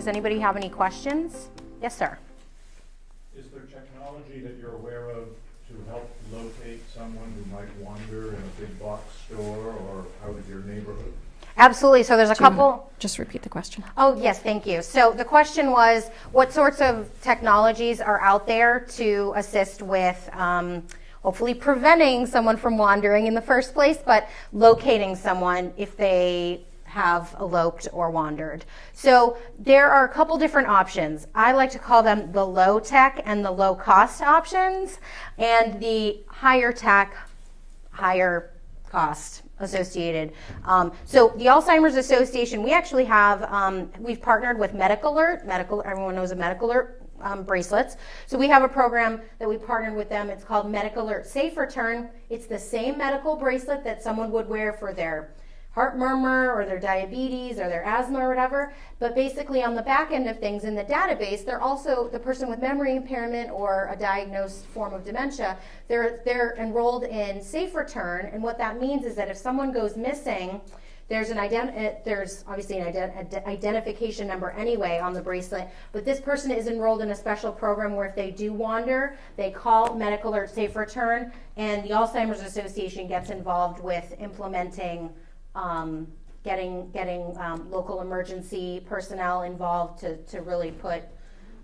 Does anybody have any questions? Yes, sir. Is there technology that you're aware of to help locate someone who might wander in a big box store or out of your neighborhood? Absolutely. So there's a couple. Just repeat the question. Oh, yes, thank you. So the question was, what sorts of technologies are out there to assist with hopefully preventing someone from wandering in the first place, but locating someone if they have eloped or wandered. So there are a couple different options. I like to call them the low tech and the low cost options, and the higher tech, higher cost associated. So the Alzheimer's Association, we actually have, we've partnered with Medical Alert. Everyone knows a Medical Alert bracelets. So we have a program that we partnered with them. It's called Medical Alert Safe Return. It's the same medical bracelet that someone would wear for their heart murmur or their diabetes or their asthma or whatever, but basically on the back end of things in the database, they're also the person with memory impairment or a diagnosed form of dementia, they're enrolled in Safe Return, and what that means is that if someone goes missing, there's obviously an identification number anyway on the bracelet, but this person is enrolled in a special program where if they do wander, they call Medical Alert Safe Return, and the Alzheimer's Association gets involved with implementing getting local emergency personnel involved to really put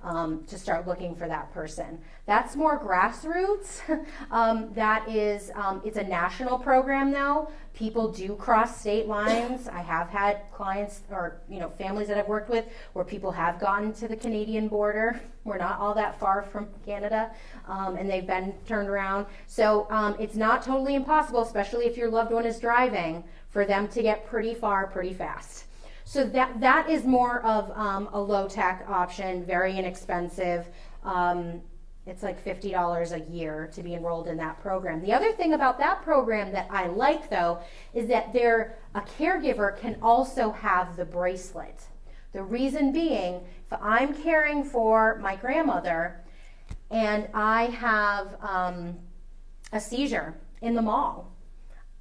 to start looking for that person. That's more grassroots. That is, it's a national program now. People do cross state lines. I have had clients or families that I've worked with where people have gotten to the Canadian border. We're not all that far from Canada, and they've been turned around. So it's not totally impossible, especially if your loved one is driving, for them to get pretty far pretty fast. So that is more of a low-tech option, very inexpensive. It's like $50 a year to be enrolled in that program. The other thing about that program that I like, though, is that a caregiver can also have the bracelet. The reason being, if I'm caring for my grandmother and I have a seizure in the mall,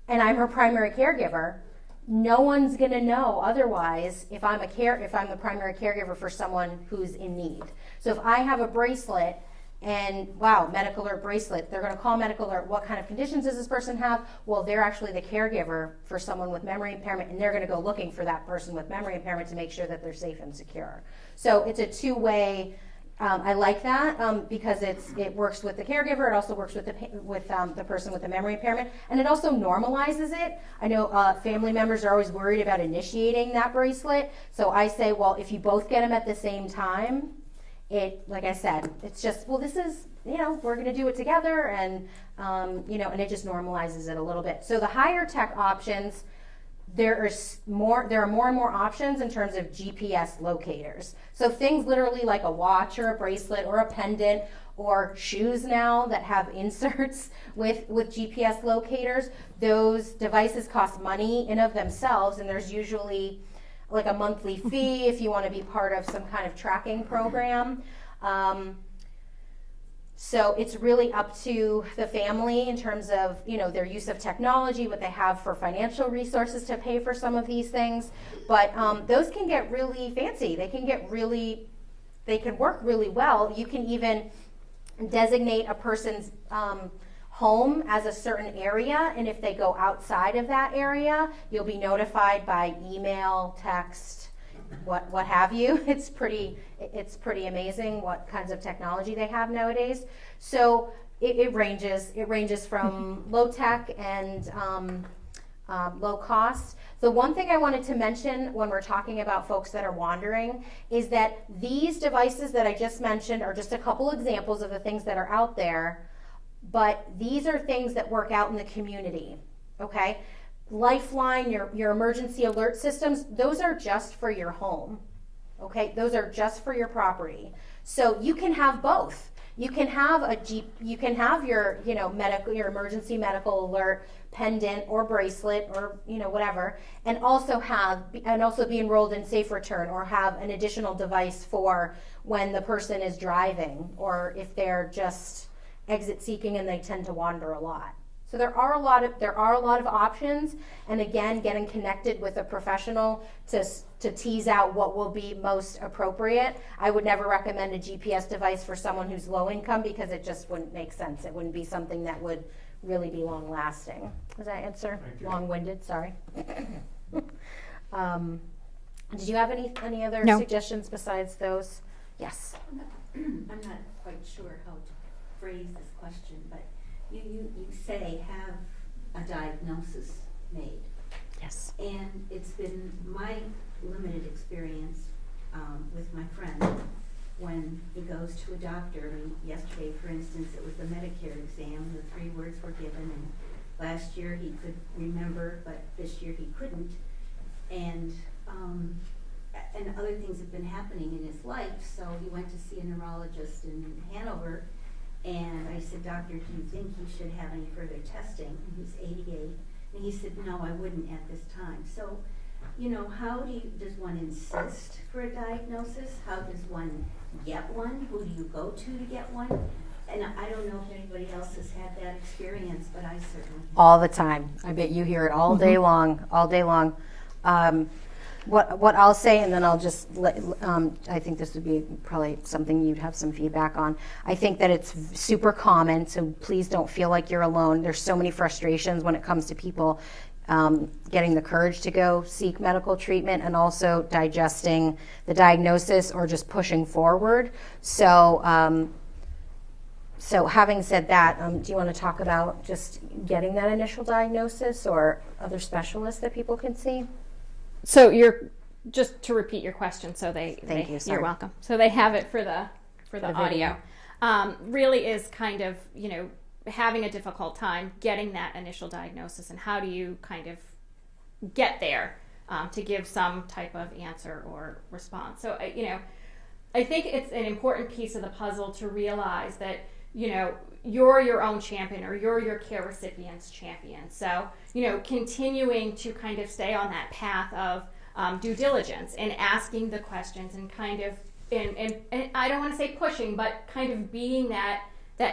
and I'm her primary caregiver, no one's going to know otherwise if I'm the primary caregiver for someone who's in need. So if I have a bracelet and Medical Alert bracelet, they're going to call Medical Alert, what kind of conditions does this person have? Well, they're actually the caregiver for someone with memory impairment, and they're going to go looking for that person with memory impairment to make sure that they're safe and secure. So it's a two-way. I like that because it works with the caregiver. It also works with the person with the memory impairment, and it also normalizes it. I know family members are always worried about initiating that bracelet, so I say, well, if you both get them at the same time, like I said, it's just, well, this is, we're going to do it together, and and it just normalizes it a little bit. So the higher tech options. There are more and more options in terms of GPS locators. So things literally like a watch or a bracelet or a pendant or shoes now that have inserts with GPS locators. Those devices cost money in of themselves, and there's usually like a monthly fee if you want to be part of some kind of tracking program. So it's really up to the family in terms of, their use of technology, what they have for financial resources to pay for some of these things. But those can get really fancy. They can work really well. You can even designate a person's home as a certain area, and if they go outside of that area, you'll be notified by email, text, what have you. It's pretty amazing what kinds of technology they have nowadays. So it ranges from low tech and low cost. The one thing I wanted to mention when we're talking about folks that are wandering is that these devices that I just mentioned are just a couple examples of the things that are out there, but these are things that work out in the community, okay? Lifeline, your emergency alert systems, those are just for your home, okay? Those are just for your property. So you can have both. You can have your your emergency medical alert pendant or bracelet or whatever, and also be enrolled in Safe Return or have an additional device for when the person is driving or if they're just exit seeking and they tend to wander a lot. So there are a lot of options, and again, getting connected with a professional to tease out what will be most appropriate. I would never recommend a GPS device for someone who's low income because it just wouldn't make sense. It wouldn't be something that would really be long lasting. Does that answer? Thank you. Long-winded, sorry. Did you have any other No. suggestions besides those? Yes. I'm not quite sure how to phrase this question, but you say have a diagnosis made. Yes. And it's been my limited experience with my friend when he goes to a doctor. I mean, yesterday, for instance, it was the Medicare exam. The 3 words were given, and last year he could remember, but this year he couldn't. And other things have been happening in his life, so he went to see a neurologist in Hanover, and I said, Doctor, do you think he should have any further testing? And he's 88, and he said, no, I wouldn't at this time. So, how does one insist for a diagnosis? How does one get one? Who do you go to get one? And I don't know if anybody else has had that experience, but I certainly have. All the time. I bet you hear it all day long, all day long. What I'll say, and then I'll just let, I think this would be probably something you'd have some feedback on. I think that it's super common, so please don't feel like you're alone. There's so many frustrations when it comes to people getting the courage to go seek medical treatment and also digesting the diagnosis or just pushing forward. So having said that, do you want to talk about just getting that initial diagnosis or other specialists that people can see? So just to repeat your question, so Thank you, sorry. you're welcome. So they have it for the audio. Really is kind of, having a difficult time getting that initial diagnosis, and how do you kind of get there to give some type of answer or response. So, I think it's an important piece of the puzzle to realize that, you're your own champion, or you're your care recipient's champion. So, continuing to kind of stay on that path of due diligence and asking the questions and kind of, and I don't want to say pushing, but kind of being that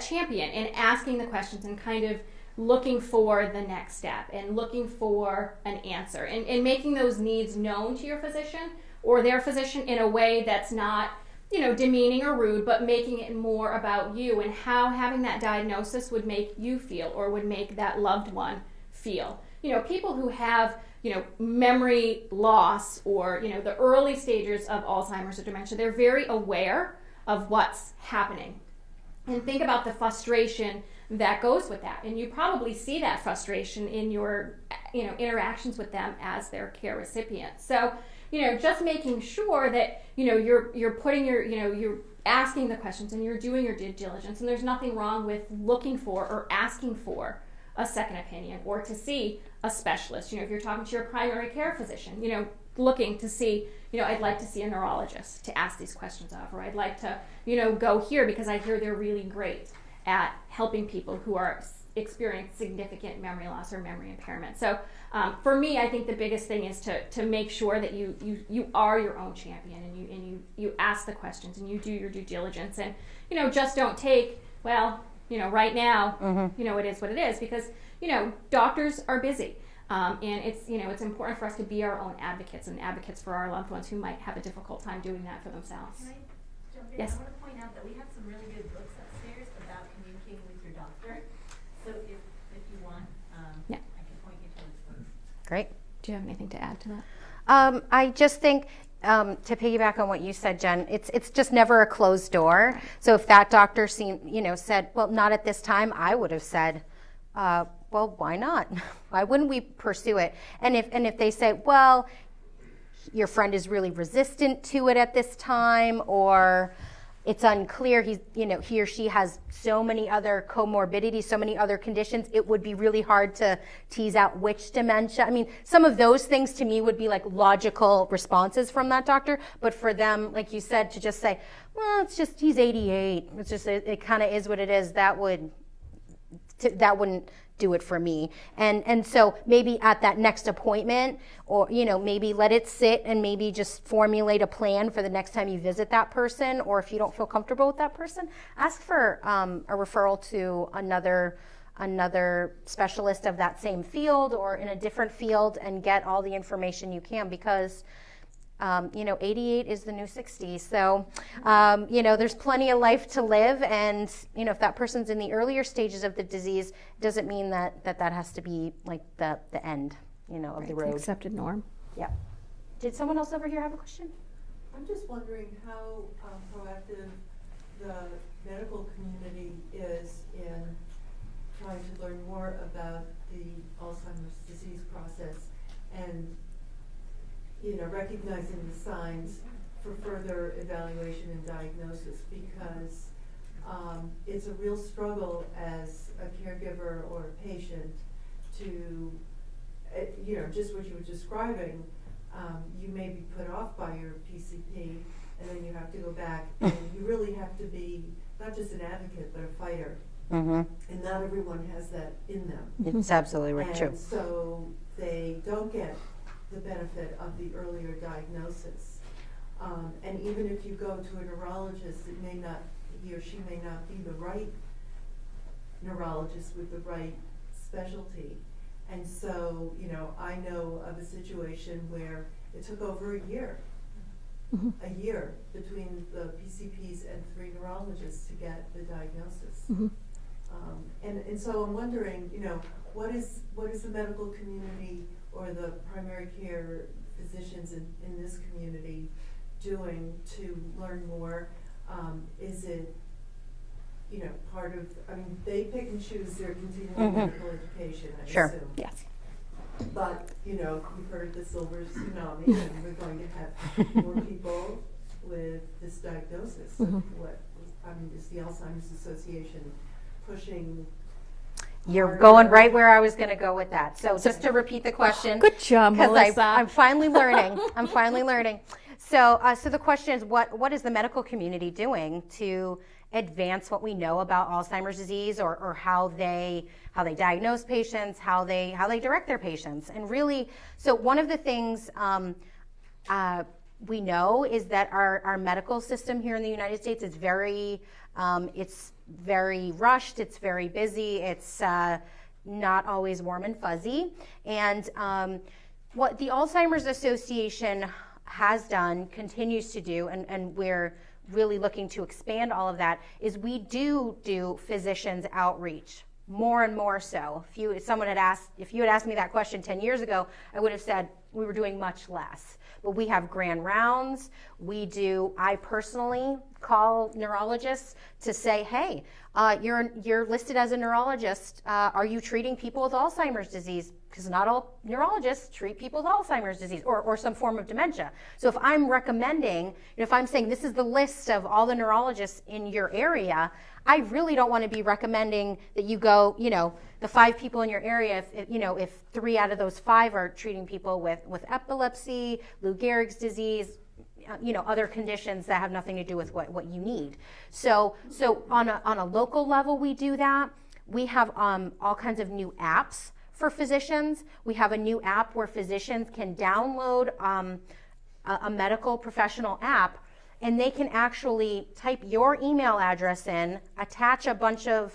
champion and asking the questions and kind of looking for the next step and looking for an answer and making those needs known to your physician or their physician in a way that's not, demeaning or rude, but making it more about you and how having that diagnosis would make you feel or would make that loved one feel. People who have, memory loss or, the early stages of Alzheimer's or dementia, they're very aware of what's happening. And think about the frustration that goes with that. And you probably see that frustration in your, interactions with them as their care recipient. So, just making sure that, you're putting you're asking the questions and you're doing your due diligence. And there's nothing wrong with looking for or asking for a second opinion or to see a specialist. If you're talking to your primary care physician, looking to see, I'd like to see a neurologist to ask these questions of, or I'd like to, go here because I hear they're really great at helping people who are experience significant memory loss or memory impairment. So for me, I think the biggest thing is to make sure that you are your own champion and you ask the questions and you do your due diligence and, just don't take, right now, it is what it is because, doctors are busy. And it's important for us to be our own advocates and advocates for our loved ones who might have a difficult time doing that for themselves. Can I jump in? Yes. I want to point out that we have some really good books upstairs about communicating with your doctor. So if you want, Yeah. I can point you to those books. Great. Do you have anything to add to that? I just think to piggyback on what you said, Jen, it's just never a closed door. So if that doctor said, well, not at this time, I would have said, well, why not? Why wouldn't we pursue it? And if they say, well, your friend is really resistant to it at this time, or it's unclear, he or she has so many other comorbidities, so many other conditions, it would be really hard to tease out which dementia. I mean, some of those things to me would be like logical responses from that doctor, but for them, like you said, to just say, well, it's just, he's 88. It's just, it kind of is what it is. That wouldn't do it for me. And so maybe at that next appointment, or, maybe let it sit and maybe just formulate a plan for the next time you visit that person, or if you don't feel comfortable with that person, ask for a referral to another another specialist of that same field or in a different field and get all the information you can, because 88 is the new 60. So, there's plenty of life to live. And, if that person's in the earlier stages of the disease, doesn't mean that has to be like the end, of the road. Accepted norm. Yeah. Did someone else over here have a question? I'm just wondering how proactive the medical community is in trying to learn more about the Alzheimer's disease process and recognizing the signs for further evaluation and diagnosis, because it's a real struggle as a caregiver or a patient to, just what you were describing, you may be put off by your PCP, and then you have to go back, and you really have to be not just an advocate, but a fighter. Mm-hmm. And not everyone has that in them. It's absolutely true. And so they don't get the benefit of the earlier diagnosis. And even if you go to a neurologist, he or she may not be the right neurologist with the right specialty. And so, I know of a situation where it took over a year between the PCPs and 3 neurologists to get the diagnosis. Mm-hmm. And so I'm wondering, what is the medical community or the primary care physicians in this community doing to learn more? Is it, part of, they pick and choose their continuing medical education, I assume. Yes. But, you've heard the silver tsunami, and we're going to have more people with this diagnosis. Is the Alzheimer's Association pushing? You're harder? going right where I was going to go with that. So just to repeat the question. Good job, Because Melissa. I'm finally learning. I'm finally learning. So the question is, what is the medical community doing to advance what we know about Alzheimer's disease, or how they diagnose patients, how they direct their patients? And really, so one of the things we know is that our medical system here in the United States is very rushed. It's very busy. It's not always warm and fuzzy. And what the Alzheimer's Association has done, continues to do, and we're really looking to expand all of that, is we do physicians outreach more and more so. If you had asked me that question 10 years ago, I would have said we were doing much less. But we have grand rounds. I personally call neurologists to say, hey, you're listed as a neurologist. Are you treating people with Alzheimer's disease? Because not all neurologists treat people with Alzheimer's disease or some form of dementia. So if I'm recommending, if I'm saying this is the list of all the neurologists in your area, I really don't want to be recommending that you go, the 5 people in your area, if 3 out of those 5 are treating people with epilepsy, Lou Gehrig's disease, other conditions that have nothing to do with what you need. So on a local level, we do that. We have all kinds of new apps for physicians. We have a new app where physicians can download a medical professional app, and they can actually type your email address in, attach a bunch of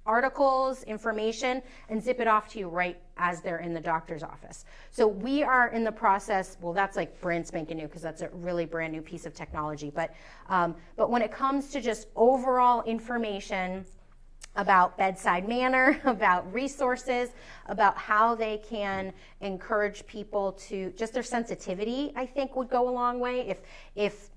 articles, information, and zip it off to you right as they're in the doctor's office. So we are in the process, well, that's like brand spanking new, because that's a really brand new piece of technology. But when it comes to just overall information about bedside manner, about resources, about how they can encourage people to, just their sensitivity, I think would go a long way. If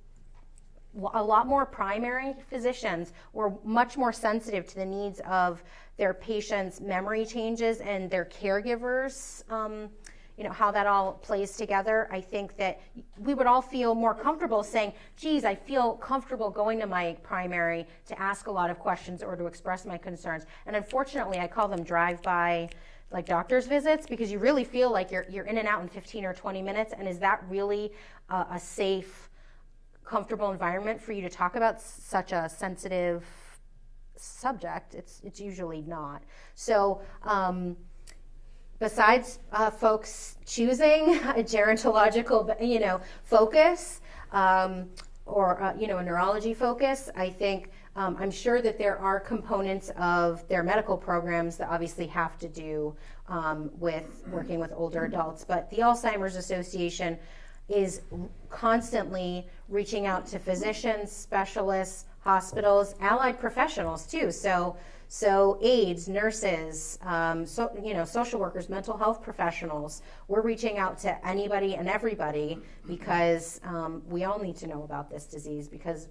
a lot more primary physicians were much more sensitive to the needs of their patients' memory changes and their caregivers, how that all plays together, I think that we would all feel more comfortable saying, geez, I feel comfortable going to my primary to ask a lot of questions or to express my concerns. And unfortunately, I call them drive-by like doctor's visits, because you really feel like you're in and out in 15 or 20 minutes. And is that really a safe, comfortable environment for you to talk about such a sensitive subject? It's usually not. So besides folks choosing a gerontological focus or a neurology focus, I think I'm sure that there are components of their medical programs that obviously have to do with working with older adults, but the Alzheimer's Association is constantly reaching out to physicians, specialists, hospitals, allied professionals too. So aides, nurses, social workers, mental health professionals. We're reaching out to anybody and everybody because we all need to know about this disease, because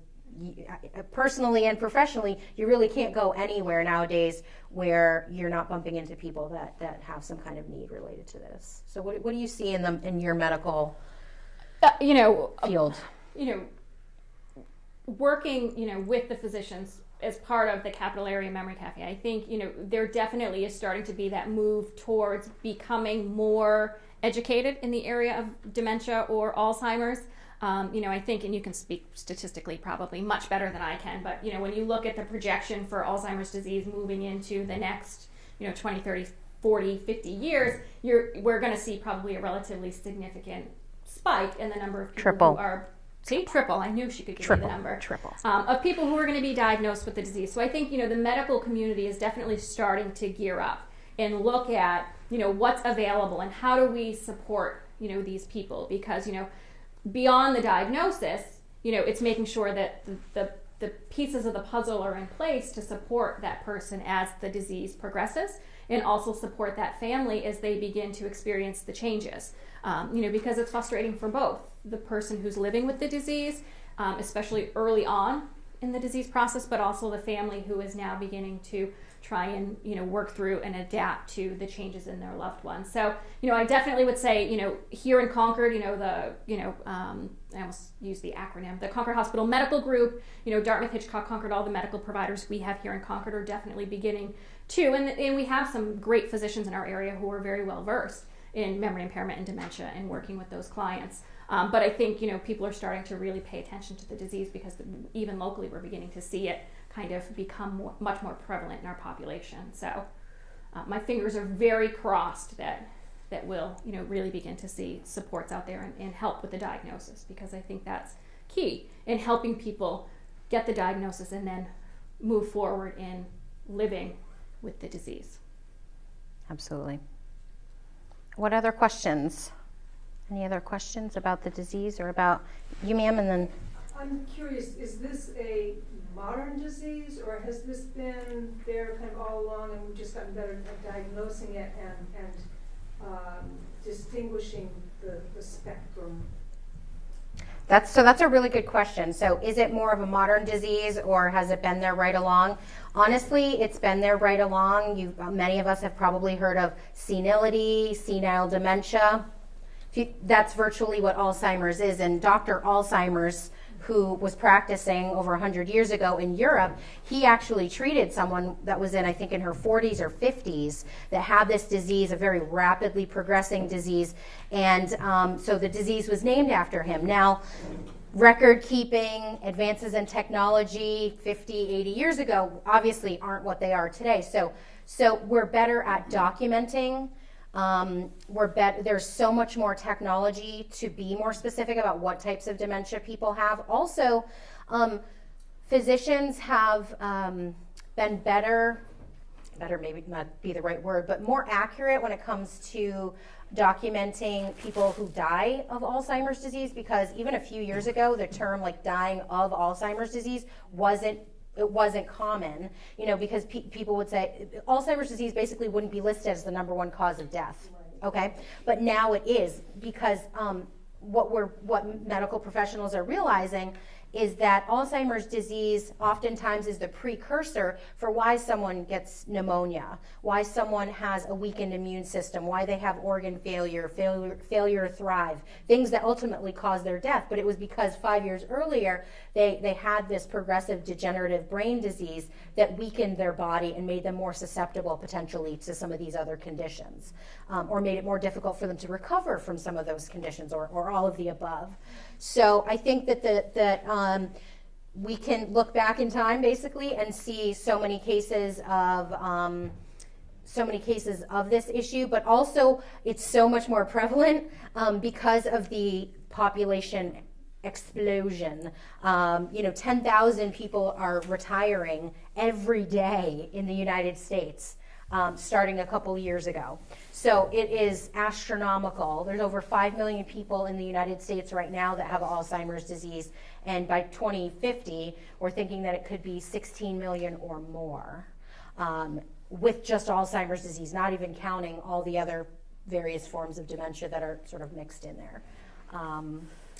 personally and professionally, you really can't go anywhere nowadays where you're not bumping into people that have some kind of need related to this. So what do you see in your medical field? Working, with the physicians as part of the Capital Area Memory Cafe, I think, there definitely is starting to be that move towards becoming more educated in the area of dementia or Alzheimer's. I think, and you can speak statistically probably much better than I can, but, when you look at the projection for Alzheimer's disease moving into the next, 20, 30, 40, 50 years, we're going to see probably a relatively significant spike in the number of people who are... See, triple. I knew she could give me the number. Triple. Of people who are going to be diagnosed with the disease. So I think, the medical community is definitely starting to gear up and look at, what's available and how do we support, these people. Because, beyond the diagnosis, it's making sure that the pieces of the puzzle are in place to support that person as the disease progresses, and also support that family as they begin to experience the changes. Because it's frustrating for both the person who's living with the disease, especially early on in the disease process, but also the family who is now beginning to try and work through and adapt to the changes in their loved ones. So I definitely would say here in Concord, I almost used the acronym, the Concord Hospital Medical Group, Dartmouth, Hitchcock, Concord, all the medical providers we have here in Concord are definitely beginning to, and we have some great physicians in our area who are very well versed in memory impairment and dementia and working with those clients. But I think, people are starting to really pay attention to the disease because even locally we're beginning to see it kind of become much more prevalent in our population. So my fingers are very crossed that we'll, really begin to see supports out there and help with the diagnosis, because I think that's key in helping people get the diagnosis and then move forward in living with the disease. Absolutely. What other questions? Any other questions about the disease or about you, ma'am? And then I'm curious, is this a modern disease, or has this been there kind of all along and we've just gotten better at diagnosing it and distinguishing the spectrum? That's a really good question. So is it more of a modern disease, or has it been there right along? Honestly, it's been there right along. Many of us have probably heard of senility, senile dementia. That's virtually what Alzheimer's is. And Dr. Alzheimer's, who was practicing over 100 years ago in Europe, he actually treated someone that was in her 40s or 50s that had this disease, a very rapidly progressing disease. And so the disease was named after him. Now, record keeping, advances in technology 50, 80 years ago obviously aren't what they are today. So we're better at documenting. There's so much more technology to be more specific about what types of dementia people have. Also, physicians have been better maybe not be the right word, but more accurate when it comes to documenting people who die of Alzheimer's disease, because even a few years ago, the term like dying of Alzheimer's disease wasn't common, because people would say Alzheimer's disease basically wouldn't be listed as the number one cause of death. Okay, but now it is, because what medical professionals are realizing is that Alzheimer's disease oftentimes is the precursor for why someone gets pneumonia, why someone has a weakened immune system, why they have organ failure to thrive, things that ultimately cause their death. But it was because 5 years earlier they had this progressive degenerative brain disease that weakened their body and made them more susceptible potentially to some of these other conditions, or made it more difficult for them to recover from some of those conditions, or all of the above. So I think that we can look back in time basically and see so many cases of this issue, but also it's so much more prevalent because of the population explosion. 10,000 people are retiring every day in the United States, starting a couple years ago. So it is astronomical. There's over 5 million people in the United States right now that have Alzheimer's disease, and by 2050, we're thinking that it could be 16 million or more, with just Alzheimer's disease, not even counting all the other various forms of dementia that are sort of mixed in there.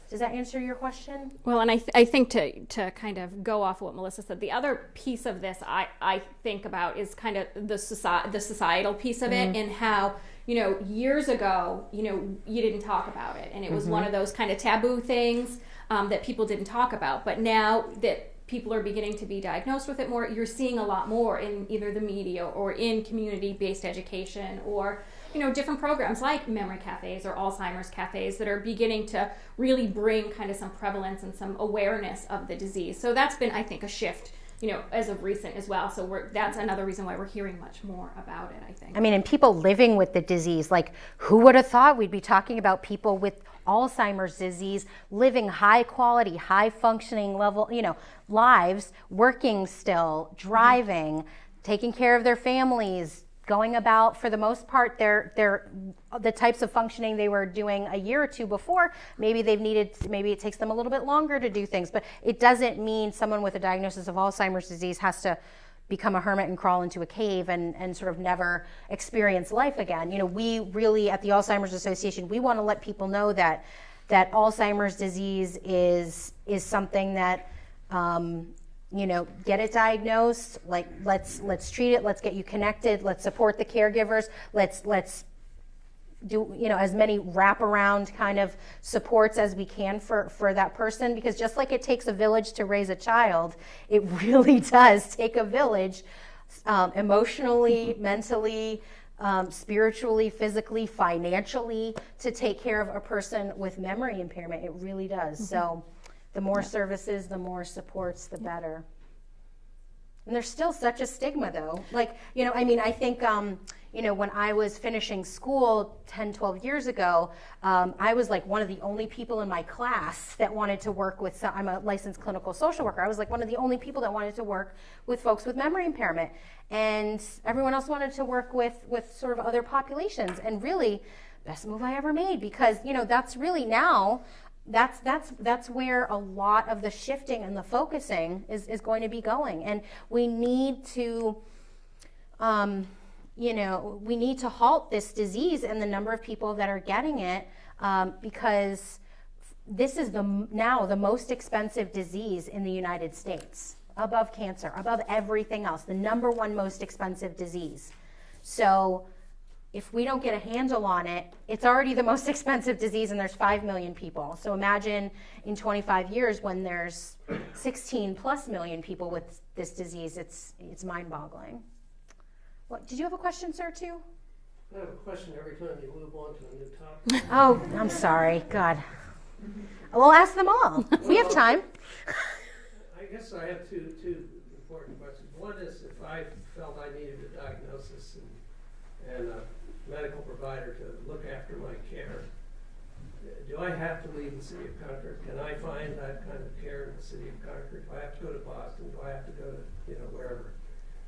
Does that answer your question? Well, and I think to kind of go off what Melissa said, the other piece of this I think about is kind of the societal piece of it, and how, years ago, you didn't talk about it, and it was one of those kind of taboo things that people didn't talk about. But now that people are beginning to be diagnosed with it more, you're seeing a lot more in either the media or in community-based education, or different programs like memory cafes or Alzheimer's cafes that are beginning to really bring kind of some prevalence and some awareness of the disease. So that's been, I think, a shift, as of recent as well. So that's another reason why we're hearing much more about it, I think. I mean, and people living with the disease, like, who would have thought we'd be talking about people with Alzheimer's disease living high quality, high functioning level, lives, working still, driving, taking care of their families, going about, for the most part, they're the types of functioning they were doing a year or two before. Maybe it takes them a little bit longer to do things, but it doesn't mean someone with a diagnosis of Alzheimer's disease has to become a hermit and crawl into a cave and sort of never experience life again. We really, at the Alzheimer's Association, we want to let people know that Alzheimer's disease is something that, get it diagnosed, like, let's treat it, let's get you connected, let's support the caregivers, let's do, as many wraparound kind of supports as we can for that person, because just like it takes a village to raise a child, it really does take a village, emotionally, mentally, spiritually, physically, financially, to take care of a person with memory impairment. It really does. So the more services, the more supports, the better. And there's still such a stigma, though. Like, I think, when I was finishing school 10, 12 years ago, I was like one of the only people in my class that wanted to work with, I'm a licensed clinical social worker. I was like one of the only people that wanted to work with folks with memory impairment. And everyone else wanted to work with sort of other populations. And really, best move I ever made, because, that's really now, that's where a lot of the shifting and the focusing is going to be going. And we need to, we need to halt this disease and the number of people that are getting it, because this is now the most expensive disease in the United States, above cancer, above everything else, the number one most expensive disease. So if we don't get a handle on it, it's already the most expensive disease, and there's 5 million people. So imagine in 25 years when there's 16 plus million people with this disease, it's mind-boggling. What, did you have a question, sir, too? I have a question every time you move on to a new topic. Oh, I'm sorry. God. We'll ask them all. We have time. I guess I have two important questions. One is, if I felt I needed a diagnosis and a medical provider to look after my care, do I have to leave the city of Concord? Can I find that kind of care in the city of Concord? Do I have to go to Boston? Do I have to go to, wherever?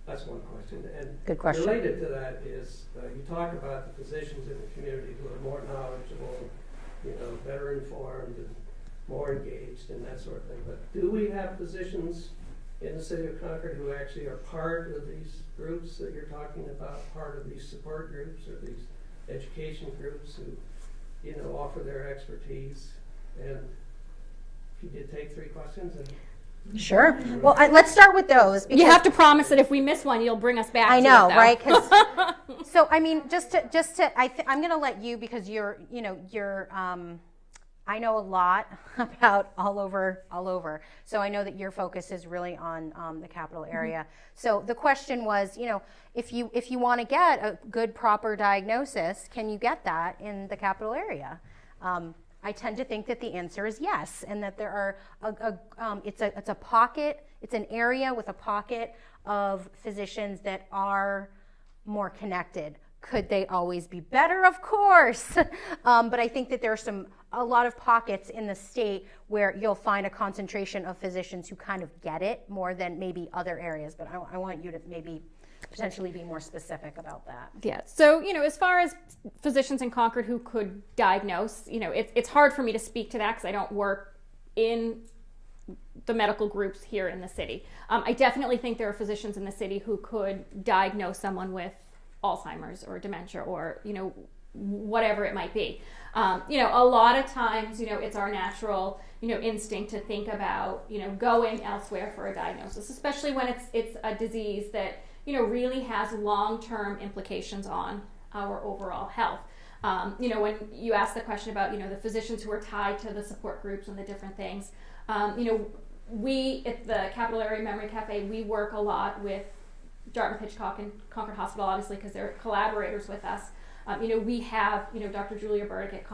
That's one question. And good question. Related to that is, you talk about the physicians in the community who are more knowledgeable, better informed and more engaged and that sort of thing. But do we have physicians in the city of Concord who actually are part of these groups that you're talking about, part of these support groups or these education groups who, offer their expertise? And if you did take 3 questions and Sure. Well, let's start with those. You have to promise that if we miss one, you'll bring us back. I know, to it, right? 'Cause, so, I mean, I'm going to let you, because you're, I know a lot about all over. So I know that your focus is really on the capital area. So the question was, if you want to get a good, proper diagnosis, can you get that in the capital area? I tend to think that the answer is yes, and that there are it's a pocket, it's an area with a pocket of physicians that are more connected. Could they always be better? Of course. But I think that there are a lot of pockets in the state where you'll find a concentration of physicians who kind of get it more than maybe other areas. But I want you to maybe potentially be more specific about that. Yeah. So, as far as physicians in Concord who could diagnose, it's hard for me to speak to that because I don't work in the medical groups here in the city. I definitely think there are physicians in the city who could diagnose someone with Alzheimer's or dementia or, whatever it might be. A lot of times, it's our natural, instinct to think about, going elsewhere for a diagnosis, especially when it's a disease that, really has long-term implications on our overall health. When you ask the question about, the physicians who are tied to the support groups and the different things, we at the Capital Area Memory Cafe, we work a lot with Dartmouth Hitchcock and Concord Hospital, obviously, because they're collaborators with us. We have, Dr. Julia Burdick at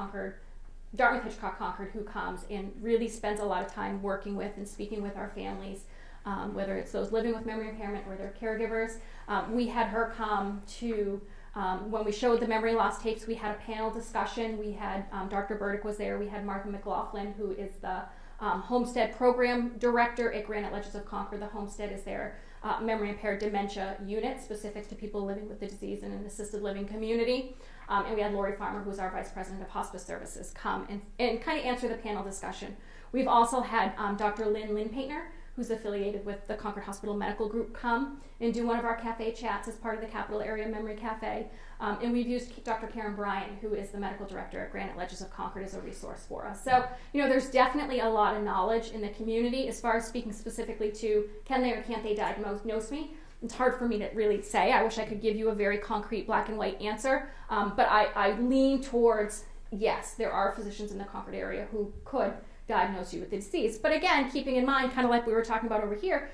Dartmouth Hitchcock Concord, who comes and really spends a lot of time working with and speaking with our families, whether it's those living with memory impairment or their caregivers. We had her come to, when we showed the memory loss tapes, we had a panel discussion. We had, Dr. Burdick was there. We had Martha McLaughlin, who is the Homestead Program Director at Granite Ledges of Concord. The Homestead is their memory impaired dementia unit specific to people living with the disease in an assisted living community. And we had Lori Farmer, who's our Vice President of Hospice Services, come and kind of answer the panel discussion. We've also had Dr. Lynn Paintner, who's affiliated with the Concord Hospital Medical Group, come and do one of our cafe chats as part of the Capital Area Memory Cafe. And we've used Dr. Karen Bryan, who is the medical director at Granite Ledges of Concord, as a resource for us. So, there's definitely a lot of knowledge in the community as far as speaking specifically to can they or can't they diagnose me. It's hard for me to really say. I wish I could give you a very concrete black and white answer, but I lean towards yes, there are physicians in the Concord area who could diagnose you with the disease. But again, keeping in mind, kind of like we were talking about over here,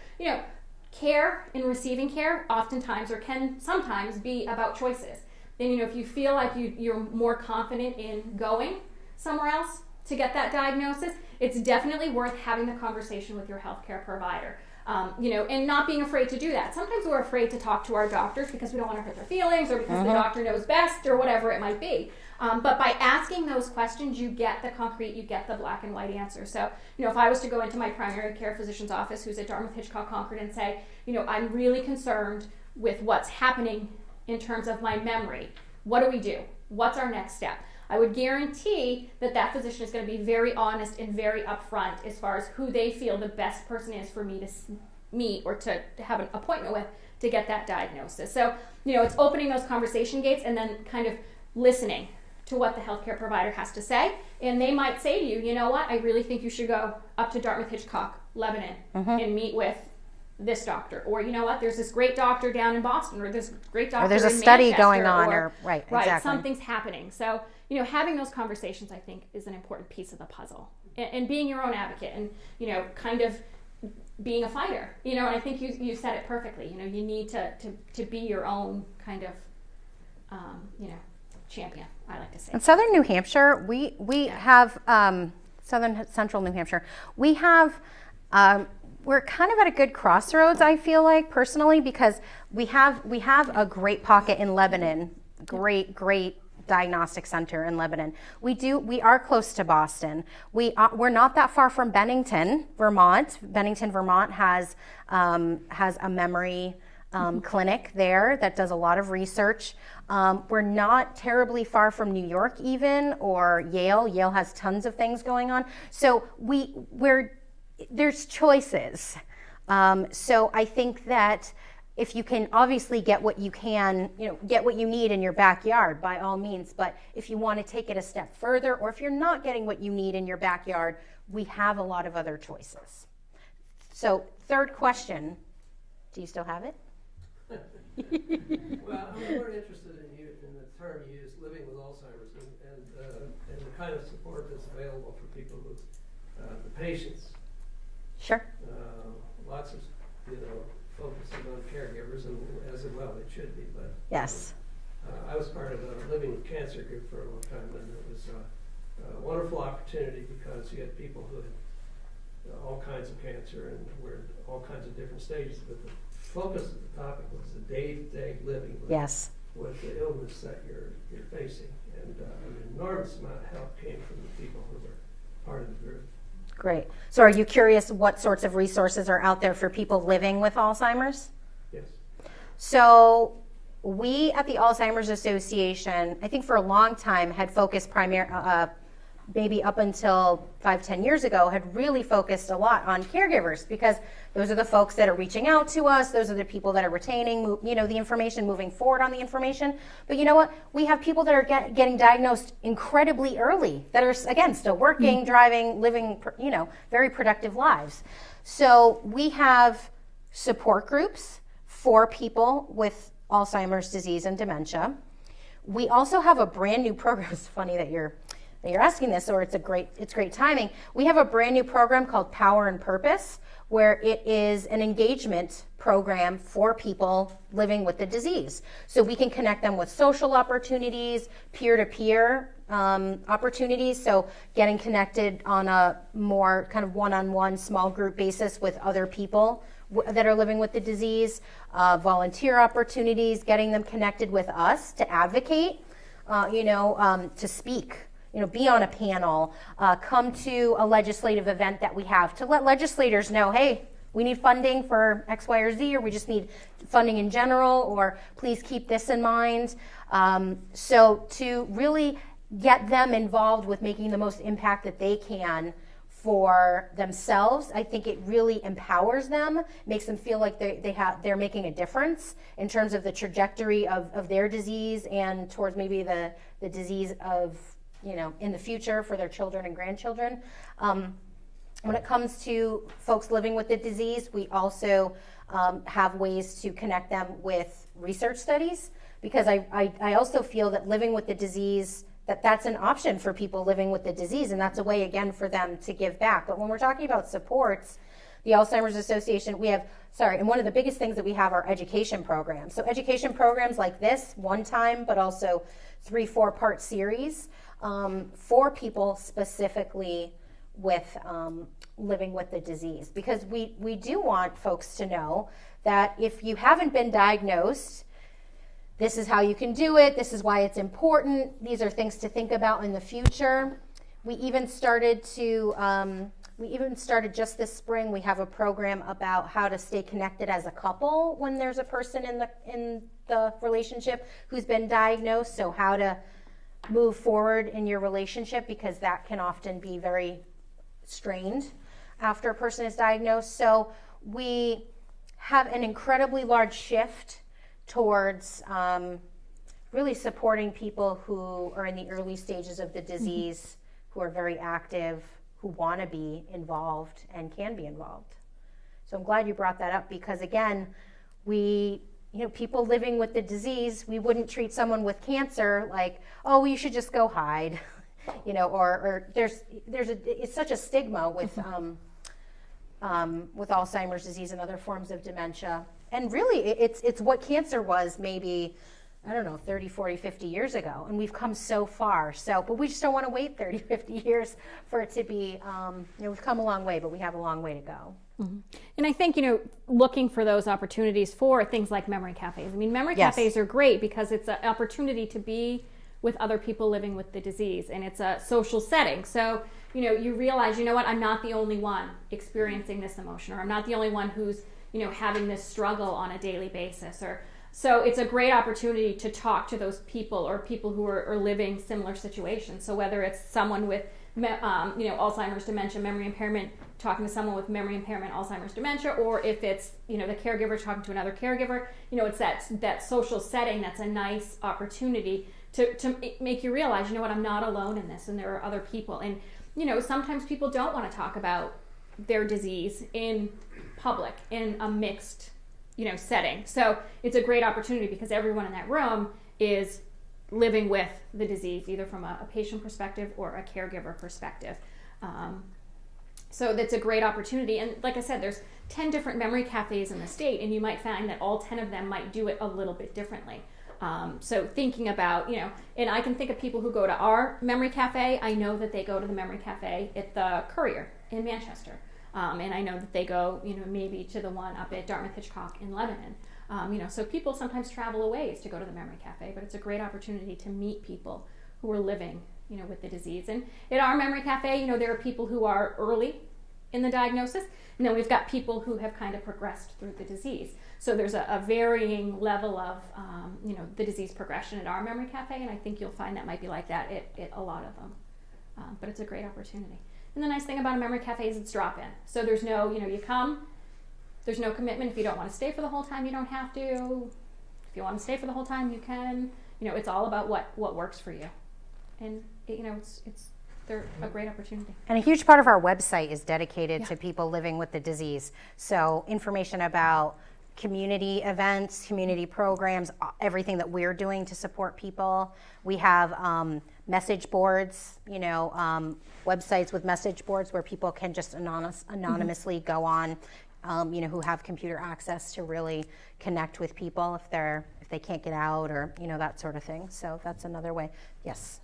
care and receiving care oftentimes or can sometimes be about choices. And if you feel like you're more confident in going somewhere else to get that diagnosis, it's definitely worth having the conversation with your healthcare provider. And not being afraid to do that. Sometimes we're afraid to talk to our doctors because we don't want to hurt their feelings or because the doctor knows best or whatever it might be. But by asking those questions, you get the concrete, you get the black and white answer. So, if I was to go into my primary care physician's office who's at Dartmouth Hitchcock Concord and say, I'm really concerned with what's happening in terms of my memory. What do we do? What's our next step? I would guarantee that physician is going to be very honest and very upfront as far as who they feel the best person is for me to meet or to have an appointment with to get that diagnosis. So, it's opening those conversation gates and then kind of listening to what the healthcare provider has to say. And they might say to you, you know what, I really think you should go up to Dartmouth Hitchcock, Lebanon, and meet with this doctor. Or, you know what, there's this great doctor down in Boston, or this great doctor in Manchester. Or there's a study going on, right, exactly. Something's happening. So, having those conversations, I think, is an important piece of the puzzle. And being your own advocate and, kind of being a fighter. And I think you said it perfectly. You need to be your own kind of, champion, I like to say. In southern New Hampshire, we have, southern central New Hampshire, we have, we're kind of at a good crossroads, I feel like, personally, because we have a great pocket in Lebanon, great diagnostic center in Lebanon. We are close to Boston. We're not that far from Bennington, Vermont. Bennington, Vermont has a memory clinic there that does a lot of research. We're not terribly far from New York even, or Yale. Yale has tons of things going on. So there's choices. So I think that if you can obviously get what you can, get what you need in your backyard, by all means. But if you want to take it a step further, or if you're not getting what you need in your backyard, we have a lot of other choices. So, third question, do you still have it? Well, I'm more interested in the term you use, living with Alzheimer's, and the kind of support that's available for people who, the patients. Sure. Lots of, focusing on caregivers, and as well it should be, but yes. I was part of a Living with Cancer group for a long time, and it was a wonderful opportunity because you had people who had all kinds of cancer and were in all kinds of different stages, but the focus of the topic was the day-to-day living with with the illness that you're facing. And an enormous amount of help came from the people who were part of the group. Great. So are you curious what sorts of resources are out there for people living with Alzheimer's? Yes. So we at the Alzheimer's Association, I think for a long time, had focused maybe up until 5-10 years ago, had really focused a lot on caregivers, because those are the folks that are reaching out to us. Those are the people that are retaining, the information, moving forward on the information. But you know what? We have people that are getting diagnosed incredibly early, that are, again, still working, driving, living, very productive lives. So we have support groups for people with Alzheimer's disease and dementia. We also have a brand new program. It's funny that you're asking this, or it's great timing. We have a brand new program called Power and Purpose, where it is an engagement program for people living with the disease. So we can connect them with social opportunities, peer-to-peer opportunities, so getting connected on a more kind of one-on-one small group basis with other people that are living with the disease, volunteer opportunities, getting them connected with us to advocate, to speak, be on a panel, come to a legislative event that we have to let legislators know, hey, we need funding for X, Y, or Z, or we just need funding in general, or please keep this in mind. So to really get them involved with making the most impact that they can for themselves, I think it really empowers them, makes them feel like they're making a difference in terms of the trajectory of their disease and towards maybe the disease of, in the future for their children and grandchildren. When it comes to folks living with the disease, we also have ways to connect them with research studies, because I also feel that living with the disease, that's an option for people living with the disease, and that's a way, again, for them to give back. But when we're talking about supports, the Alzheimer's Association, and one of the biggest things that we have are education programs. So education programs like this, one time, but also 3-4 part series for people specifically with living with the disease. Because we do want folks to know that if you haven't been diagnosed, this is how you can do it. This is why it's important. These are things to think about in the future. We even started just this spring. We have a program about how to stay connected as a couple when there's a person in the relationship who's been diagnosed. So how to move forward in your relationship, because that can often be very strained after a person is diagnosed. So we have an incredibly large shift towards really supporting people who are in the early stages of the disease, who are very active, who want to be involved and can be involved. So I'm glad you brought that up, because again, people living with the disease, we wouldn't treat someone with cancer like, oh, you should just go hide, or it's such a stigma with Alzheimer's disease and other forms of dementia. And really, it's what cancer was maybe, 30, 40, 50 years ago. And we've come so far. But we just don't want to wait 30, 50 years for it to be, we've come a long way, but we have a long way to go. Mm-hmm. And I think, looking for those opportunities for things like memory cafes. I mean, memory Yes. cafes are great because it's an opportunity to be with other people living with the disease, and it's a social setting. So, you realize, I'm not the only one experiencing this emotion, or I'm not the only one who's, having this struggle on a daily basis. So it's a great opportunity to talk to those people, or people who are living similar situations. So whether it's someone with, Alzheimer's, dementia, memory impairment, talking to someone with memory impairment, Alzheimer's, dementia, or if it's, the caregiver talking to another caregiver, it's that social setting that's a nice opportunity to make you realize, I'm not alone in this, and there are other people. And, sometimes people don't want to talk about their disease in public, in a mixed, setting. So it's a great opportunity because everyone in that room is living with the disease, either from a patient perspective or a caregiver perspective. So that's a great opportunity. And like I said, there's 10 different memory cafes in the state, and you might find that all 10 of them might do it a little bit differently. So thinking about, and I can think of people who go to our memory cafe. I know that they go to the memory cafe at the Courier in Manchester. And I know that they go, maybe to the one up at Dartmouth Hitchcock in Lebanon. So people sometimes travel a ways to go to the memory cafe, but it's a great opportunity to meet people who are living, with the disease. And at our memory cafe, there are people who are early in the diagnosis, and then we've got people who have kind of progressed through the disease. So there's a varying level of, the disease progression at our memory cafe, and I think you'll find that might be like that at a lot of them. But it's a great opportunity. And the nice thing about a memory cafe is it's drop-in. So there's no, you come, there's no commitment. If you don't want to stay for the whole time, you don't have to. If you want to stay for the whole time, you can. It's all about what works for you. And, they're a great opportunity. And a huge part of our website is dedicated to people living with the disease. So information about community events, community programs, everything that we're doing to support people. We have message boards, websites with message boards where people can just anonymously go on, who have computer access to really connect with people if they can't get out or, that sort of thing. So that's another way. Yes.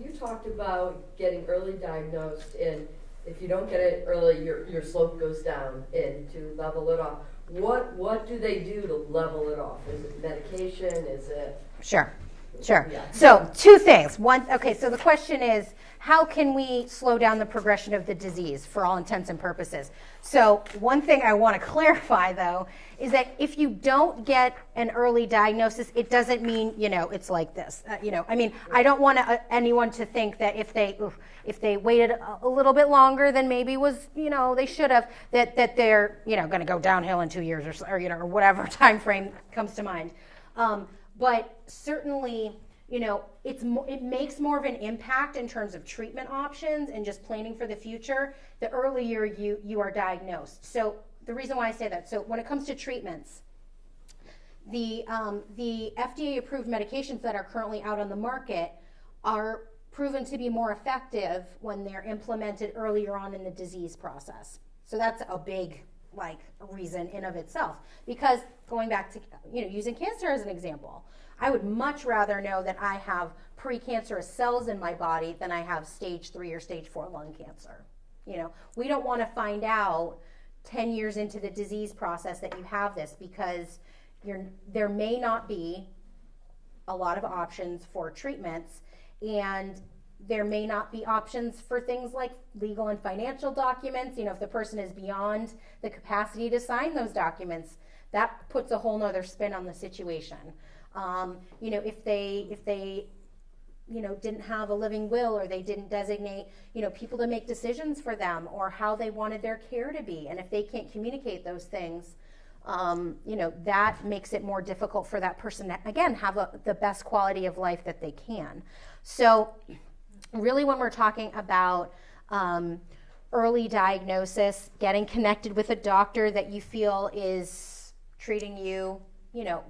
You talked about getting early diagnosed, and if you don't get it early, your slope goes down, and to level it off. What do they do to level it off? Is it medication? Is it? Sure. Yeah. So two things. So the question is, how can we slow down the progression of the disease for all intents and purposes? So one thing I want to clarify, though, is that if you don't get an early diagnosis, it doesn't mean, it's like this. I don't want anyone to think that if they waited a little bit longer than maybe was, they should have, that they're, going to go downhill in 2 years or whatever time frame comes to mind. But certainly, it makes more of an impact in terms of treatment options and just planning for the future the earlier you are diagnosed. So the reason why I say that, so when it comes to treatments, the FDA-approved medications that are currently out on the market are proven to be more effective when they're implemented earlier on in the disease process. So that's a big reason in of itself. Because going back to using cancer as an example, I would much rather know that I have precancerous cells in my body than I have stage 3 or stage 4 lung cancer. We don't want to find out 10 years into the disease process that you have this, because there may not be a lot of options for treatments, and there may not be options for things like legal and financial documents. If the person is beyond the capacity to sign those documents, that puts a whole nother spin on the situation. If they didn't have a living will, or they didn't designate, people to make decisions for them, or how they wanted their care to be. And if they can't communicate those things, that makes it more difficult for that person to, again, have the best quality of life that they can. So really, when we're talking about early diagnosis, getting connected with a doctor that you feel is treating you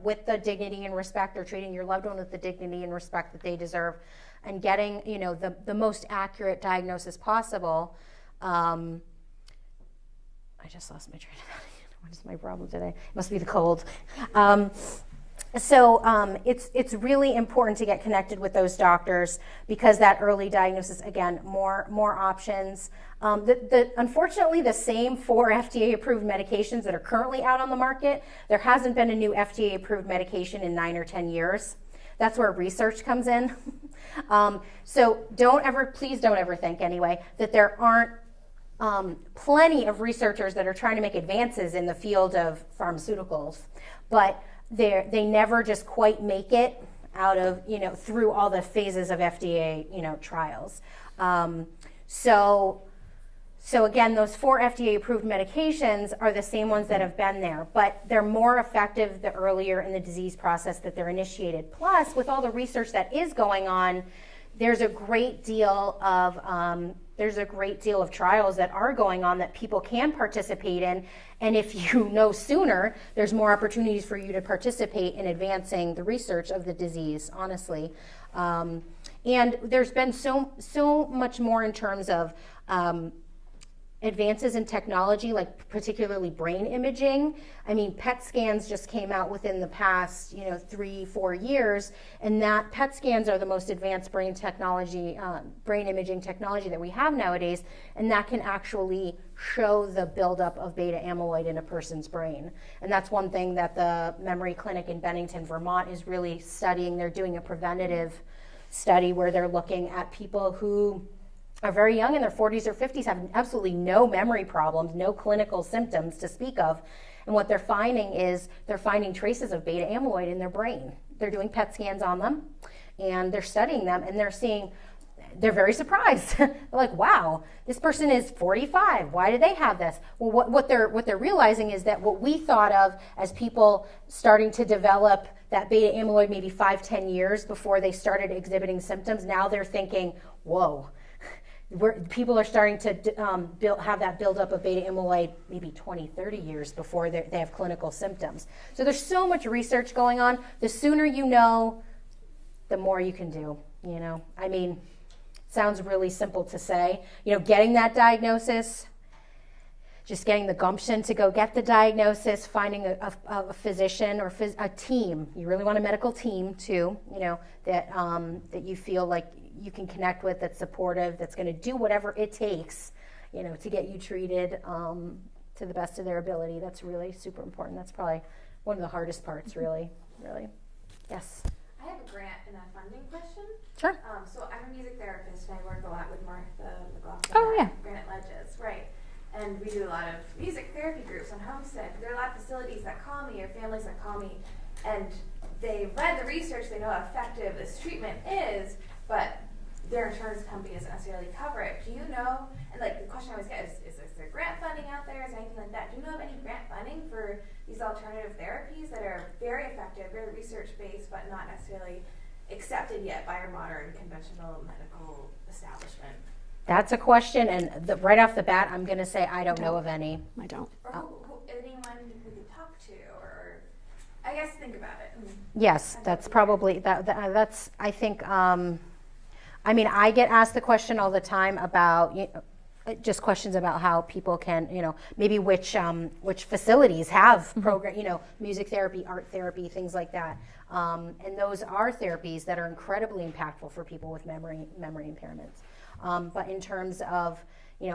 with the dignity and respect, or treating your loved one with the dignity and respect that they deserve, and getting, the most accurate diagnosis possible. I just lost my train of thought. What is my problem today? It must be the cold. It's really important to get connected with those doctors, because that early diagnosis, again, more options. Unfortunately, the same 4 FDA-approved medications that are currently out on the market, there hasn't been a new FDA-approved medication in 9 or 10 years. That's where research comes in. So please don't ever think, anyway, that there aren't plenty of researchers that are trying to make advances in the field of pharmaceuticals, but they never just quite make it out of, through all the phases of FDA, trials. So again, those 4 FDA-approved medications are the same ones that have been there, but they're more effective the earlier in the disease process that they're initiated. Plus, with all the research that is going on, there's a great deal of trials that are going on that people can participate in, and if you know sooner, there's more opportunities for you to participate in advancing the research of the disease, honestly. And there's been so much more in terms of advances in technology, like particularly brain imaging. I mean, PET scans just came out within the past, 3-4 years, and that PET scans are the most advanced brain imaging technology that we have nowadays, and that can actually show the buildup of beta amyloid in a person's brain. And that's one thing that the Memory Clinic in Bennington, Vermont is really studying. They're doing a preventative study where they're looking at people who are very young, in their 40s or 50s, have absolutely no memory problems, no clinical symptoms to speak of. And what they're finding is they're finding traces of beta amyloid in their brain. They're doing PET scans on them, and they're studying them, and they're very surprised. They're like, wow, this person is 45. Why do they have this? Well, what they're realizing is that what we thought of as people starting to develop that beta amyloid maybe 5-10 years before they started exhibiting symptoms, now they're thinking, whoa, people are starting to have that buildup of beta amyloid maybe 20-30 years before they have clinical symptoms. So there's so much research going on. The sooner you know, the more you can do. I mean, sounds really simple to say. Getting that diagnosis, just getting the gumption to go get the diagnosis, finding a physician or a team. You really want a medical team too, that you feel like you can connect with, that's supportive, that's going to do whatever it takes, to get you treated to the best of their ability. That's really super important. That's probably one of the hardest parts, really. Yes? I have a grant and a funding question. Sure. So I'm a music therapist, and I work a lot with Martha McLaughlin Oh, yeah. at Granite Ledges, right. And we do a lot of music therapy groups on Homestead. There are a lot of facilities that call me, or families that call me, and they read the research, they know how effective this treatment is, but their insurance company doesn't necessarily cover it. Do you know, and the question I always get is there grant funding out there? Is there anything like that? Do you know of any grant funding for these alternative therapies that are very effective, very research-based, but not necessarily accepted yet by our modern conventional medical establishment? That's a question, and right off the bat, I'm going to say I don't know of any. I don't. Or anyone we could talk to, or I guess think about it. Yes, that's probably, that's, I think, I get asked the question all the time about, just questions about how people can, maybe which facilities have program, music therapy, art therapy, things like that. And those are therapies that are incredibly impactful for people with memory impairments. But in terms of,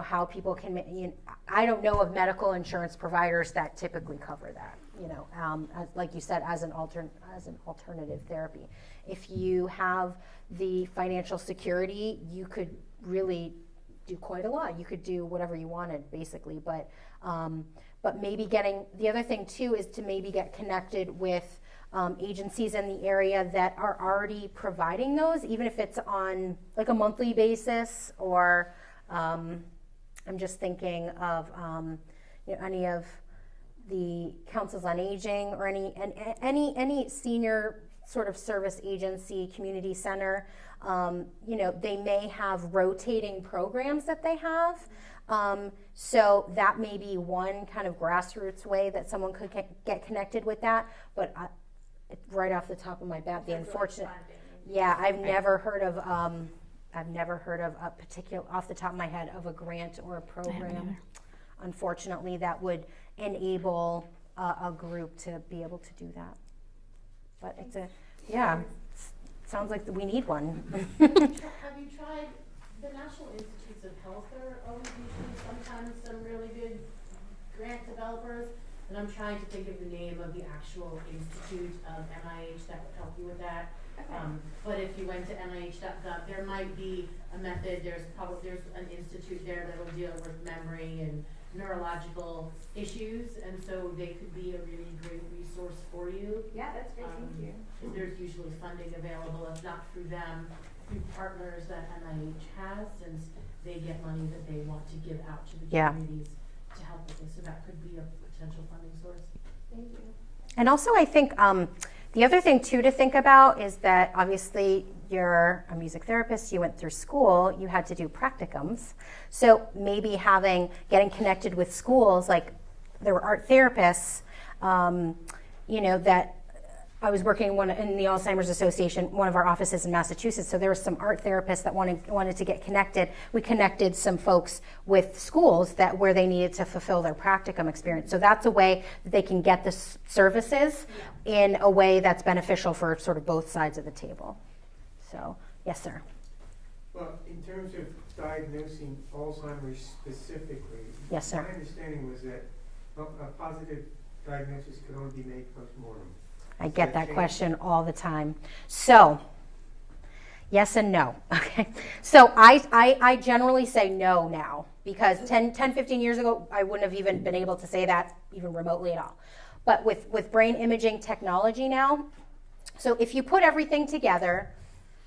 how people can, I don't know of medical insurance providers that typically cover that, like you said, as an alternative therapy. If you have the financial security, you could really do quite a lot. You could do whatever you wanted, basically. But maybe the other thing too is to maybe get connected with agencies in the area that are already providing those, even if it's on like a monthly basis, or I'm just thinking of any of the councils on aging, or any senior sort of service agency, community center. They may have rotating programs that they have. So that may be one kind of grassroots way that someone could get connected with that. But right off the top of my bat, the unfortunate, I've never heard of a particular, off the top of my head, of a grant or a program, unfortunately, that would enable a group to be able to do that. But sounds like we need one. Have you tried, the National Institutes of Health are always usually sometimes some really good grant developers, and I'm trying to think of the name of the actual institute of NIH that would help you with that. Okay. But if you went to NIH.gov, there might be a method. There's an institute there that will deal with memory and neurological issues, and so they could be a really great resource for you. Yeah, that's great. Thank you. There's usually funding available, if not through them, through partners that NIH has, since they get money that they want to give out to the communities to help with this. So that could be a potential funding source. Thank you. And also, I think the other thing too to think about is that obviously you're a music therapist, you went through school, you had to do practicums. So maybe getting connected with schools, like there were art therapists, that I was working in the Alzheimer's Association, one of our offices in Massachusetts, so there were some art therapists that wanted to get connected. We connected some folks with schools where they needed to fulfill their practicum experience. So that's a way that they can get the services in a way that's beneficial for sort of both sides of the table. So, yes, sir. Well, in terms of diagnosing Alzheimer's specifically, Yes, sir. my understanding was that a positive diagnosis could only be made post-mortem. I get that question all the time. So, yes and no. Okay. So I generally say no now, because 10, 15 years ago, I wouldn't have even been able to say that even remotely at all. But with brain imaging technology now, so if you put everything together,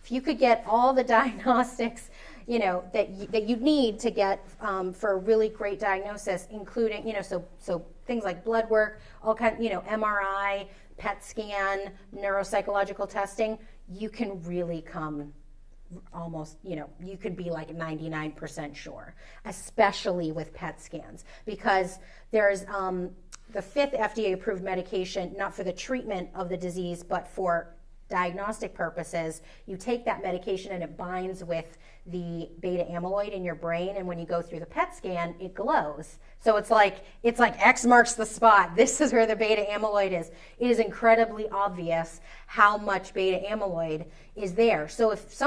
if you could get all the diagnostics, that you need to get for a really great diagnosis, including, so things like blood work, all kind, MRI, PET scan, neuropsychological testing, you can really come almost, you could be like 99% sure, especially with PET scans, because there's the 5th FDA approved medication, not for the treatment of the disease, but for diagnostic purposes. You take that medication and it binds with the beta amyloid in your brain, and when you go through the PET scan, it glows. So it's like X marks the spot. This is where the beta amyloid is. It is incredibly obvious how much beta amyloid is there. So if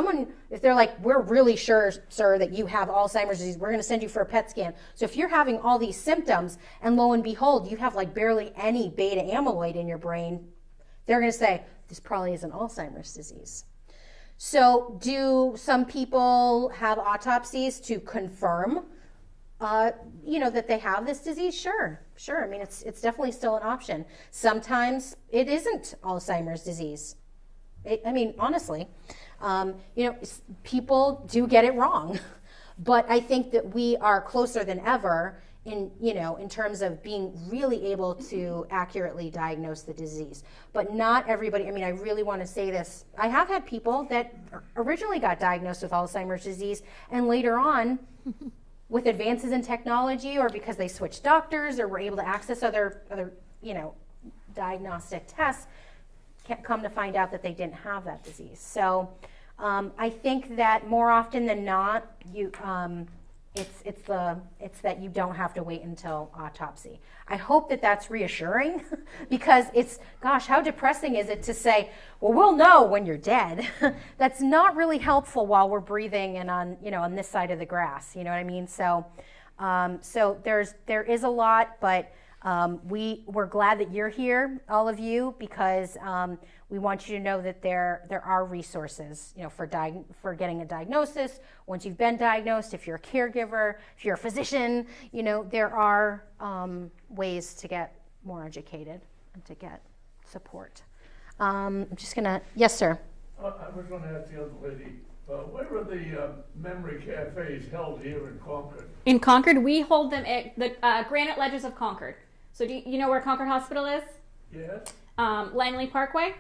they're like, we're really sure, sir, that you have Alzheimer's disease, we're going to send you for a PET scan. So if you're having all these symptoms and lo and behold, you have like barely any beta amyloid in your brain, they're going to say, this probably isn't Alzheimer's disease. So do some people have autopsies to confirm, that they have this disease? Sure. I mean, it's definitely still an option. Sometimes it isn't Alzheimer's disease. Honestly, people do get it wrong, but I think that we are closer than ever in terms of being really able to accurately diagnose the disease. But not everybody, I really want to say this. I have had people that originally got diagnosed with Alzheimer's disease and later on, with advances in technology or because they switched doctors or were able to access other diagnostic tests, can't come to find out that they didn't have that disease. So I think that more often than not, it's that you don't have to wait until autopsy. I hope that that's reassuring because how depressing is it to say, well, we'll know when you're dead. That's not really helpful while we're breathing and on this side of the grass. You know what I mean? So there is a lot, but we're glad that you're here, all of you, because we want you to know that there are resources, for getting a diagnosis. Once you've been diagnosed, if you're a caregiver, if you're a physician, there are ways to get more educated and to get support. I'm just gonna, yes, sir. I was going to ask the other lady, where are the memory cafes held here in Concord? In Concord, we hold them at the Granite Ledges of Concord. So do you know where Concord Hospital is? Yes. Langley Parkway.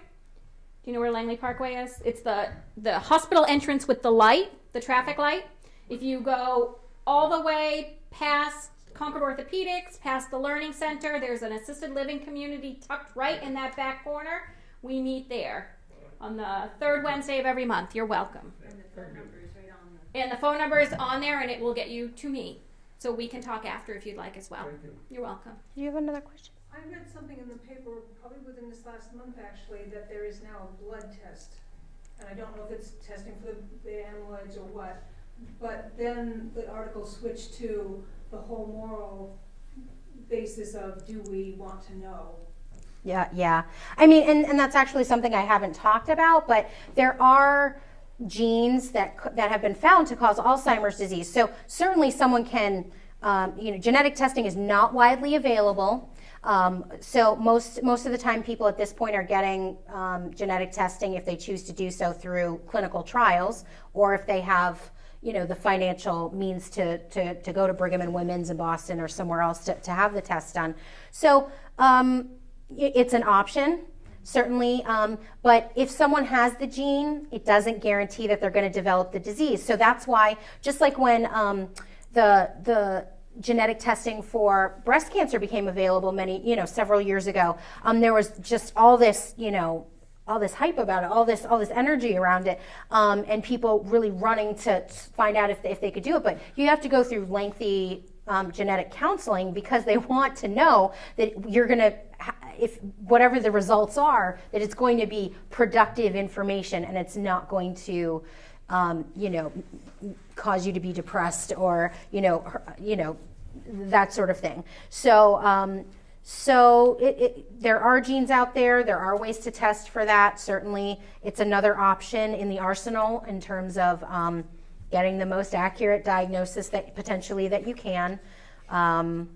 Do you know where Langley Parkway is? It's the hospital entrance with the light, the traffic light. If you go all the way past Concord Orthopedics, past the Learning Center, there's an assisted living community tucked right in that back corner. We meet there on the third Wednesday of every month. You're welcome. And the phone number is right on And the phone number is on there, and it will get you to me. So we can talk after if you'd like as well. Thank you. You're welcome. Do you have another question? I read something in the paper, probably within this last month actually, that there is now a blood test. And I don't know if it's testing for the beta amyloids or what, but then the article switched to the whole moral basis of, do we want to know? Yeah. And that's actually something I haven't talked about, but there are genes that have been found to cause Alzheimer's disease. So certainly someone can, genetic testing is not widely available. So most of the time people at this point are getting genetic testing if they choose to do so through clinical trials, or if they have the financial means to go to Brigham and Women's in Boston or somewhere else to have the test done. So it's an option, certainly, but if someone has the gene, it doesn't guarantee that they're going to develop the disease. So that's why, just like when the genetic testing for breast cancer became available several years ago, there was just all this, all this hype about it, all this energy around it, and people really running to find out if they could do it. But you have to go through lengthy genetic counseling because they want to know that you're going to, if whatever the results are, that it's going to be productive information and it's not going to, cause you to be depressed or, that sort of thing. So, there are genes out there. There are ways to test for that. Certainly, it's another option in the arsenal in terms of getting the most accurate diagnosis that you can. And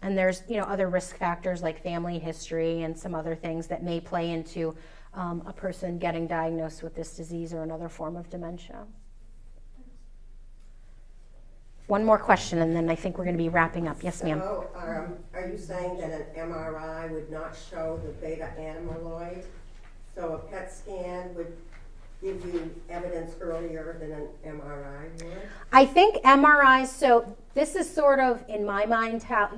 there's other risk factors like family history and some other things that may play into a person getting diagnosed with this disease or another form of dementia. One more question, and then I think we're going to be wrapping up. Yes, ma'am. So, are you saying that an MRI would not show the beta amyloid? So a PET scan would give you evidence earlier than an MRI would? I think MRIs, so this is sort of, in my mind, how,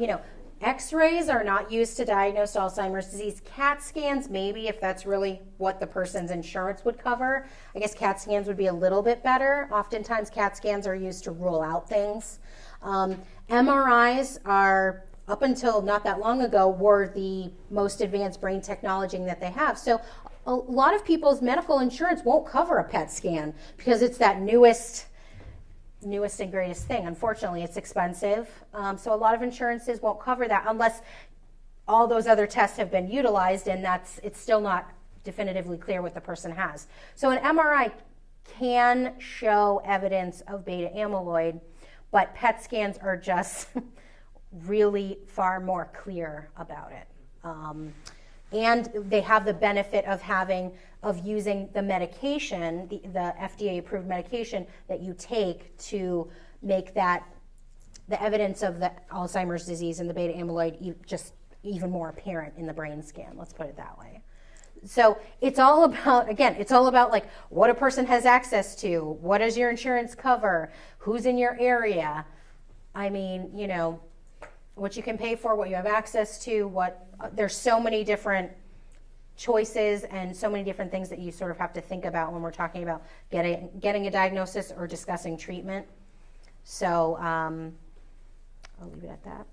X-rays are not used to diagnose Alzheimer's disease. CAT scans, maybe, if that's really what the person's insurance would cover. I guess CAT scans would be a little bit better. Oftentimes, CAT scans are used to rule out things. MRIs are, up until not that long ago, were the most advanced brain technology that they have. So a lot of people's medical insurance won't cover a PET scan because it's that newest and greatest thing. Unfortunately, it's expensive. So a lot of insurances won't cover that unless all those other tests have been utilized, and it's still not definitively clear what the person has. So an MRI can show evidence of beta amyloid, but PET scans are just really far more clear about it. And they have the benefit of using the medication, the FDA-approved medication that you take to make that the evidence of the Alzheimer's disease and the beta amyloid just even more apparent in the brain scan. Let's put it that way. So it's all about like what a person has access to, what does your insurance cover, who's in your area. I mean, what you can pay for, what you have access to, there's so many different choices and so many different things that you sort of have to think about when we're talking about getting a diagnosis or discussing treatment. So I'll leave it at that.